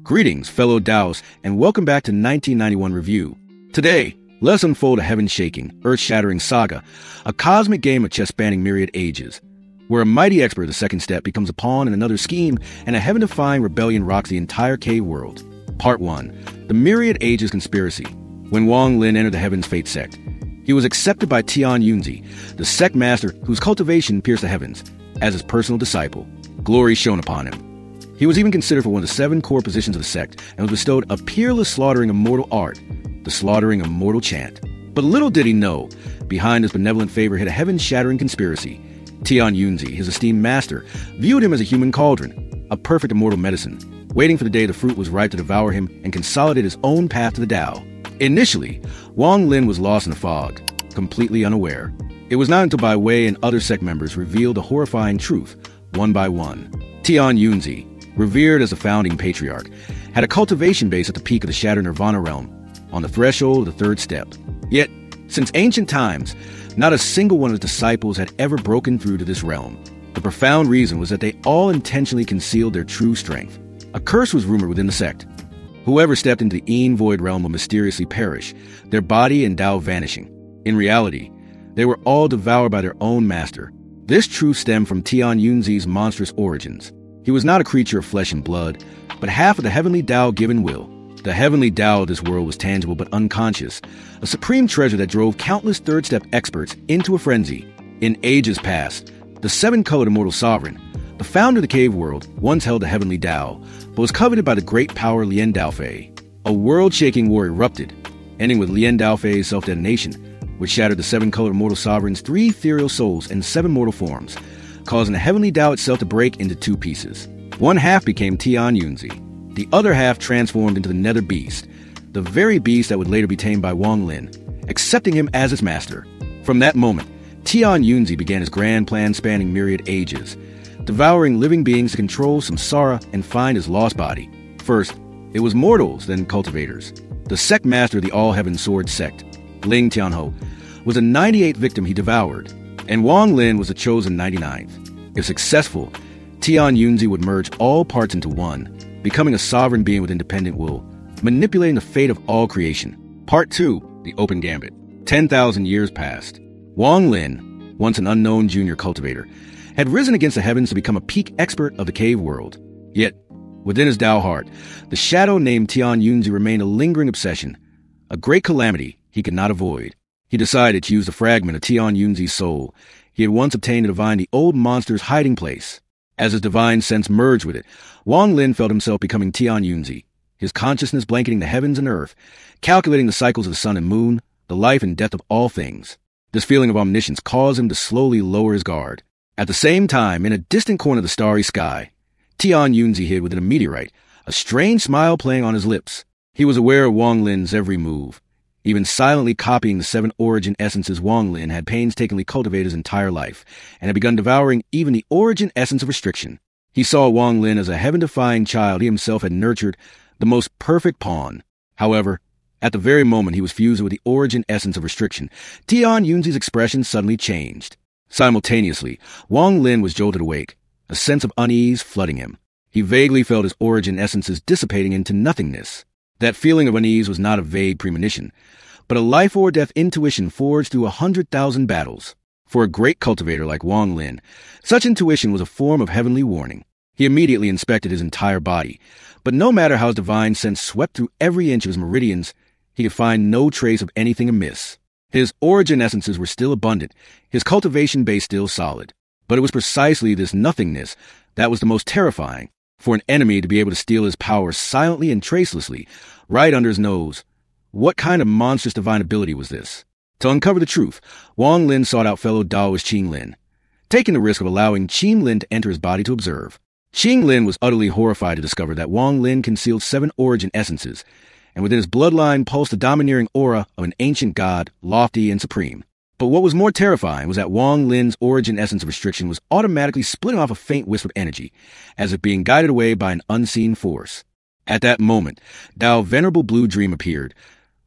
Greetings, fellow Taoists, and welcome back to 1991 Review. Today, let's unfold a heaven-shaking, earth-shattering saga, a cosmic game of chess spanning myriad ages, where a mighty expert of the second step becomes a pawn in another scheme, and a heaven-defying rebellion rocks the entire cave world. Part 1. The Myriad Ages Conspiracy. When Wang Lin entered the Heaven's Fate sect, he was accepted by Tian Yunzi, the sect master whose cultivation pierced the heavens, as his personal disciple. Glory shone upon him. He was even considered for one of the 7 core positions of the sect, and was bestowed a peerless slaughtering of mortal art, the slaughtering of mortal chant. But little did he know, behind his benevolent favor hid a heaven-shattering conspiracy. Tian Yunzi, his esteemed master, viewed him as a human cauldron, a perfect immortal medicine, waiting for the day the fruit was ripe to devour him and consolidate his own path to the Tao. Initially, Wang Lin was lost in the fog, completely unaware. It was not until Bai Wei and other sect members revealed the horrifying truth, one by one. Tian Yunzi, revered as a founding patriarch, had a cultivation base at the peak of the Shattered Nirvana realm, on the threshold of the 3rd step. Yet, since ancient times, not a single one of his disciples had ever broken through to this realm. The profound reason was that they all intentionally concealed their true strength. A curse was rumored within the sect. Whoever stepped into the Eon Void realm will mysteriously perish, their body and Tao vanishing. In reality, they were all devoured by their own master. This truth stemmed from Tian Yunzi's monstrous origins. He was not a creature of flesh and blood, but half of the heavenly Tao-given will. The heavenly Tao of this world was tangible but unconscious, a supreme treasure that drove countless 3rd step experts into a frenzy. In ages past, the 7-colored immortal sovereign, the founder of the cave world, once held the heavenly Tao, but was coveted by the great power Lien Daofei. A world-shaking war erupted, ending with Lien Daofei's self-detonation, which shattered the 7-colored immortal sovereign's 3 ethereal souls and 7 mortal forms, causing the heavenly Tao itself to break into 2 pieces. One half became Tian Yunzi. The other half transformed into the Nether Beast, the very beast that would later be tamed by Wang Lin, accepting him as his master. From that moment, Tian Yunzi began his grand plan spanning myriad ages, devouring living beings to control samsara and find his lost body. First, it was mortals, then cultivators. The sect master of the All-Heaven Sword sect, Ling Tianho, was a 98th victim he devoured, and Wang Lin was the chosen 99th. If successful, Tian Yunzi would merge all parts into one, becoming a sovereign being with independent will, manipulating the fate of all creation. Part 2. The Open Gambit. 10,000 years passed. Wang Lin, once an unknown junior cultivator, had risen against the heavens to become a peak expert of the cave world. Yet, within his Tao heart, the shadow named Tian Yunzi remained a lingering obsession, a great calamity he could not avoid. He decided to use the fragment of Tian Yunzi's soul he had once obtained to divine the old monster's hiding place. As his divine sense merged with it, Wang Lin felt himself becoming Tian Yunzi, his consciousness blanketing the heavens and earth, calculating the cycles of the sun and moon, the life and death of all things. This feeling of omniscience caused him to slowly lower his guard. At the same time, in a distant corner of the starry sky, Tian Yunzi hid within a meteorite, a strange smile playing on his lips. He was aware of Wang Lin's every move, even silently copying the 7 origin essences Wang Lin had painstakingly cultivated his entire life, and had begun devouring even the origin essence of restriction. He saw Wang Lin as a heaven-defying child he himself had nurtured, the most perfect pawn. However, at the very moment he was fused with the origin essence of restriction, Tian Yunzi's expression suddenly changed. Simultaneously, Wang Lin was jolted awake, a sense of unease flooding him. He vaguely felt his origin essences dissipating into nothingness. That feeling of unease was not a vague premonition, but a life-or-death intuition forged through 100,000 battles. For a great cultivator like Wang Lin, such intuition was a form of heavenly warning. He immediately inspected his entire body, but no matter how his divine sense swept through every inch of his meridians, he could find no trace of anything amiss. His origin essences were still abundant, his cultivation base still solid. But it was precisely this nothingness that was the most terrifying. For an enemy to be able to steal his power silently and tracelessly, right under his nose. What kind of monstrous divine ability was this? To uncover the truth, Wang Lin sought out fellow Taoist Qing Lin, taking the risk of allowing Qing Lin to enter his body to observe. Qing Lin was utterly horrified to discover that Wang Lin concealed 7 origin essences, and within his bloodline pulsed the domineering aura of an ancient god, lofty and supreme. But what was more terrifying was that Wang Lin's origin essence of restriction was automatically splitting off a faint wisp of energy, as if being guided away by an unseen force. At that moment, Tao's venerable blue dream appeared,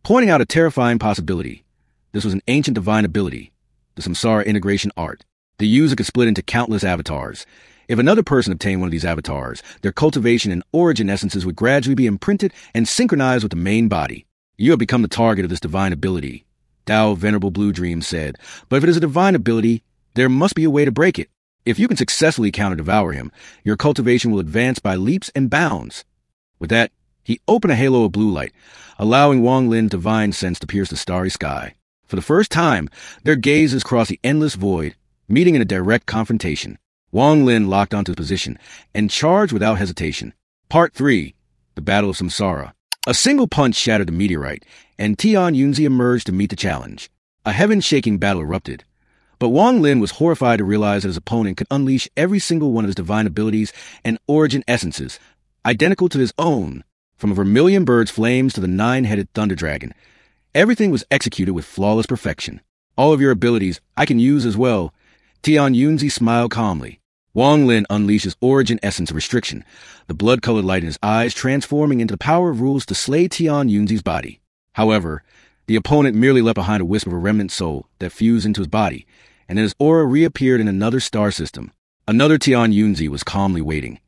pointing out a terrifying possibility. This was an ancient divine ability, the samsara integration art. The user could split into countless avatars, If another person obtained one of these avatars, their cultivation and origin essences would gradually be imprinted and synchronized with the main body. You have become the target of this divine ability, Tao Venerable Blue Dream said. But if it is a divine ability, there must be a way to break it. If you can successfully counter-devour him, your cultivation will advance by leaps and bounds. With that, he opened a halo of blue light, allowing Wang Lin's divine sense to pierce the starry sky. For the first time, their gazes crossed the endless void, meeting in a direct confrontation. Wang Lin locked onto his position and charged without hesitation. Part 3. The Battle of Samsara. A single punch shattered the meteorite, and Tian Yunzi emerged to meet the challenge. A heaven-shaking battle erupted. But Wang Lin was horrified to realize that his opponent could unleash every single one of his divine abilities and origin essences, identical to his own, from a vermilion bird's flames to the 9-headed thunder dragon. Everything was executed with flawless perfection. All of your abilities I can use as well. Tian Yunzi smiled calmly. Wang Lin unleashed his origin essence of restriction, the blood-colored light in his eyes transforming into the power of rules to slay Tian Yunzi's body. However, the opponent merely left behind a wisp of a remnant soul that fused into his body, and then his aura reappeared in another star system. Another Tian Yunzi was calmly waiting,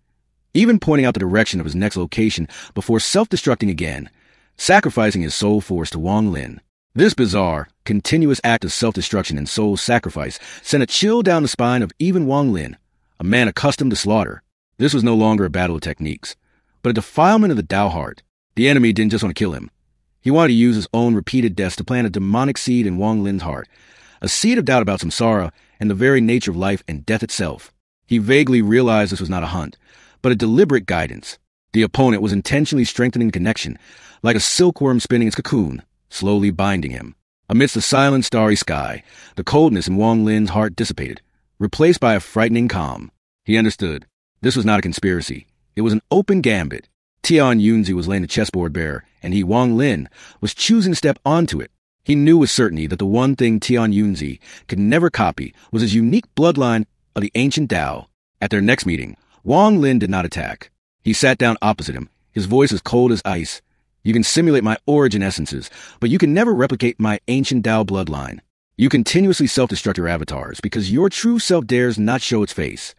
even pointing out the direction of his next location before self-destructing again, sacrificing his soul force to Wang Lin. This bizarre, continuous act of self-destruction and soul sacrifice sent a chill down the spine of even Wang Lin, a man accustomed to slaughter. This was no longer a battle of techniques, but a defilement of the Tao heart. The enemy didn't just want to kill him. He wanted to use his own repeated deaths to plant a demonic seed in Wang Lin's heart, a seed of doubt about samsara and the very nature of life and death itself. He vaguely realized this was not a hunt, but a deliberate guidance. The opponent was intentionally strengthening the connection, like a silkworm spinning its cocoon, slowly binding him. Amidst the silent starry sky, the coldness in Wang Lin's heart dissipated, replaced by a frightening calm. He understood. This was not a conspiracy. It was an open gambit. Tian Yunzi was laying the chessboard bare, and he, Wang Lin, was choosing to step onto it. He knew with certainty that the one thing Tian Yunzi could never copy was his unique bloodline of the ancient Tao. At their next meeting, Wang Lin did not attack. He sat down opposite him, his voice as cold as ice. You can simulate my origin essences, but you can never replicate my ancient Tao bloodline. You continuously self-destruct your avatars because your true self dares not show its face.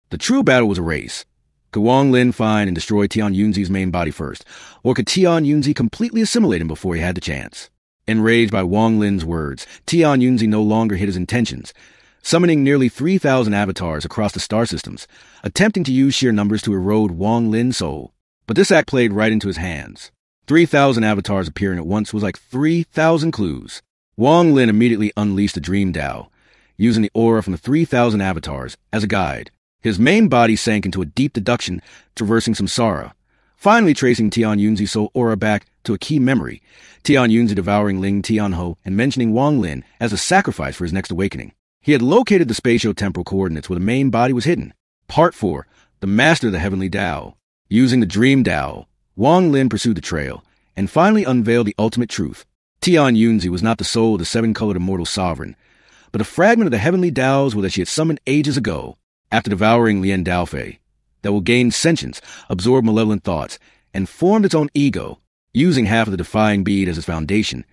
The true battle was a race. Could Wang Lin find and destroy Tian Yunzi's main body first, or could Tian Yunzi completely assimilate him before he had the chance? Enraged by Wang Lin's words, Tian Yunzi no longer hid his intentions, summoning nearly 3,000 avatars across the star systems, attempting to use sheer numbers to erode Wang Lin's soul. But this act played right into his hands. 3,000 avatars appearing at once was like 3,000 clues. Wang Lin immediately unleashed the Dream Tao, using the aura from the 3,000 avatars as a guide. His main body sank into a deep deduction, traversing samsara, finally tracing Tian Yunzi's soul aura back to a key memory, Tian Yunzi devouring Ling Tianho and mentioning Wang Lin as a sacrifice for his next awakening. He had located the spatio-temporal coordinates where the main body was hidden. Part 4. The Master of the Heavenly Tao. Using the Dream Tao, Wang Lin pursued the trail, and finally unveiled the ultimate truth. Tian Yunzi was not the soul of the seven-colored immortal sovereign, but a fragment of the heavenly Taos that she had summoned ages ago, after devouring Lien Daofei, that will gain sentience, absorb malevolent thoughts, and formed its own ego. Using half of the defying bead as its foundation,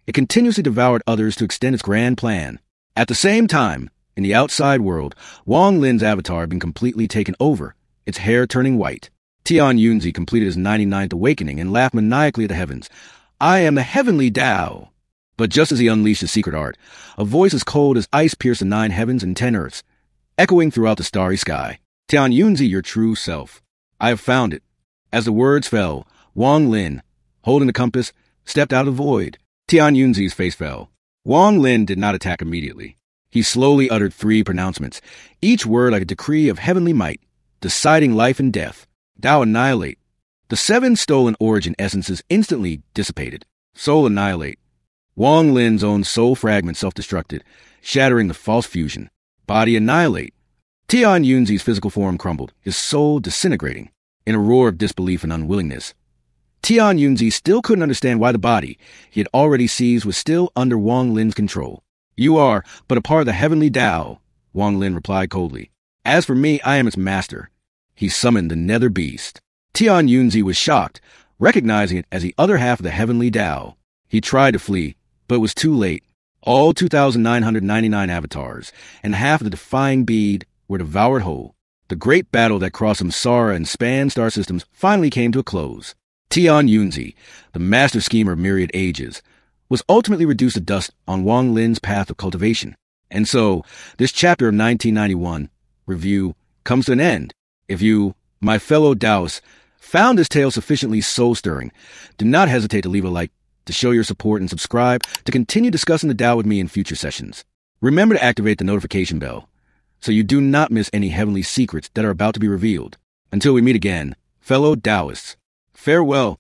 it continuously devoured others to extend its grand plan. At the same time, in the outside world, Wang Lin's avatar had been completely taken over, its hair turning white. Tian Yunzi completed his 99th awakening and laughed maniacally at the heavens. I am the heavenly Tao. But just as he unleashed his secret art, a voice as cold as ice pierced the 9 heavens and 10 earths, echoing throughout the starry sky. Tian Yunzi, your true self. I have found it. As the words fell, Wang Lin, holding the compass, stepped out of the void. Tian Yunzi's face fell. Wang Lin did not attack immediately. He slowly uttered 3 pronouncements, each word like a decree of heavenly might, deciding life and death. Tao annihilate. The 7 stolen origin essences instantly dissipated. Soul annihilate. Wang Lin's own soul fragment self-destructed, shattering the false fusion. Body annihilate. Tian Yunzi's physical form crumbled, his soul disintegrating. In a roar of disbelief and unwillingness, Tian Yunzi still couldn't understand why the body he had already seized was still under Wang Lin's control. You are but a part of the heavenly Tao, Wang Lin replied coldly. As for me, I am its master. He summoned the nether beast. Tian Yunzi was shocked, recognizing it as the other half of the heavenly Tao. He tried to flee, but it was too late. All 2,999 avatars and half of the defying bead were devoured whole. The great battle that crossed Samsara and spanned star systems finally came to a close. Tian Yunzi, the master schemer of myriad ages, was ultimately reduced to dust on Wang Lin's path of cultivation. And so, this chapter of 1991 review comes to an end. If you, my fellow Taoists, found this tale sufficiently soul-stirring, do not hesitate to leave a like, to show your support, and subscribe to continue discussing the Tao with me in future sessions. Remember to activate the notification bell so you do not miss any heavenly secrets that are about to be revealed. Until we meet again, fellow Taoists, farewell.